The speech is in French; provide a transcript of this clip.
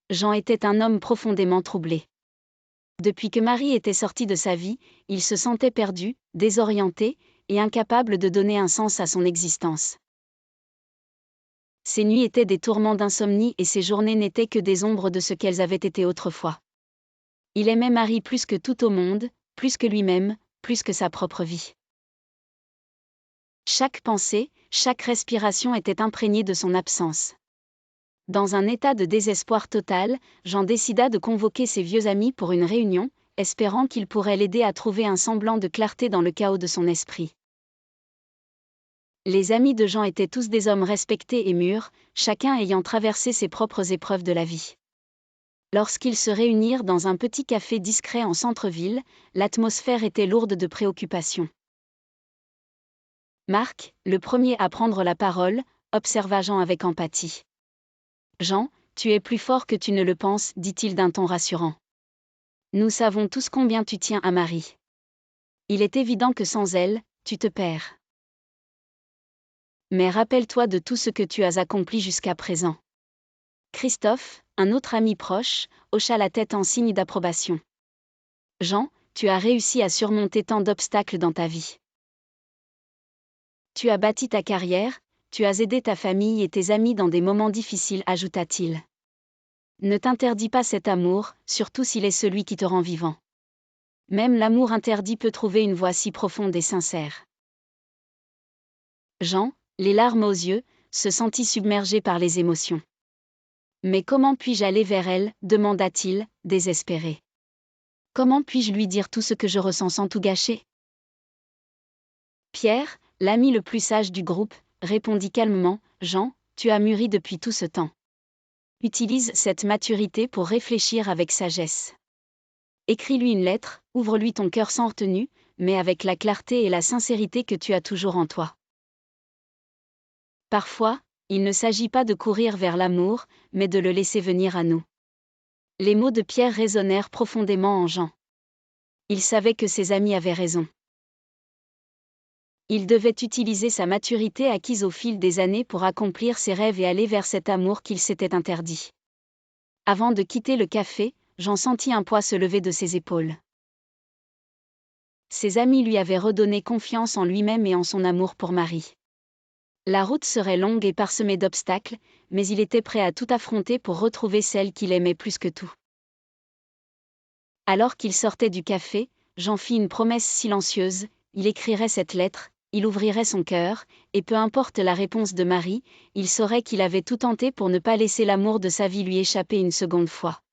Jean était un homme profondément troublé. Depuis que Marie était sortie de sa vie, il se sentait perdu, désorienté, et incapable de donner un sens à son existence. Ses nuits étaient des tourments d'insomnie et ses journées n'étaient que des ombres de ce qu'elles avaient été autrefois. Il aimait Marie plus que tout au monde, plus que lui-même, plus que sa propre vie. Chaque pensée, chaque respiration était imprégnée de son absence. Dans un état de désespoir total, Jean décida de convoquer ses vieux amis pour une réunion, espérant qu'ils pourraient l'aider à trouver un semblant de clarté dans le chaos de son esprit. Les amis de Jean étaient tous des hommes respectés et mûrs, chacun ayant traversé ses propres épreuves de la vie. Lorsqu'ils se réunirent dans un petit café discret en centre-ville, l'atmosphère était lourde de préoccupations. Marc, le premier à prendre la parole, observa Jean avec empathie. « Jean, tu es plus fort que tu ne le penses, dit-il d'un ton rassurant. Nous savons tous combien tu tiens à Marie. Il est évident que sans elle, tu te perds. Mais rappelle-toi de tout ce que tu as accompli jusqu'à présent. » Christophe, un autre ami proche, hocha la tête en signe d'approbation. « Jean, tu as réussi à surmonter tant d'obstacles dans ta vie. Tu as bâti ta carrière, tu as aidé ta famille et tes amis dans des moments difficiles, ajouta-t-il. Ne t'interdis pas cet amour, surtout s'il est celui qui te rend vivant. Même l'amour interdit peut trouver une voie si profonde et sincère. » Jean, les larmes aux yeux, se sentit submergé par les émotions. « Mais comment puis-je aller vers elle ?» demanda-t-il, désespéré. « Comment puis-je lui dire tout ce que je ressens sans tout gâcher ?» Pierre, l'ami le plus sage du groupe, répondit calmement, « Jean, tu as mûri depuis tout ce temps. Utilise cette maturité pour réfléchir avec sagesse. Écris-lui une lettre, ouvre-lui ton cœur sans retenue, mais avec la clarté et la sincérité que tu as toujours en toi. Parfois, il ne s'agit pas de courir vers l'amour, mais de le laisser venir à nous. » Les mots de Pierre résonnèrent profondément en Jean. Il savait que ses amis avaient raison. Il devait utiliser sa maturité acquise au fil des années pour accomplir ses rêves et aller vers cet amour qu'il s'était interdit. Avant de quitter le café, Jean sentit un poids se lever de ses épaules. Ses amis lui avaient redonné confiance en lui-même et en son amour pour Marie. La route serait longue et parsemée d'obstacles, mais il était prêt à tout affronter pour retrouver celle qu'il aimait plus que tout. Alors qu'il sortait du café, Jean fit une promesse silencieuse, il écrirait cette lettre, il ouvrirait son cœur, et peu importe la réponse de Marie, il saurait qu'il avait tout tenté pour ne pas laisser l'amour de sa vie lui échapper une seconde fois.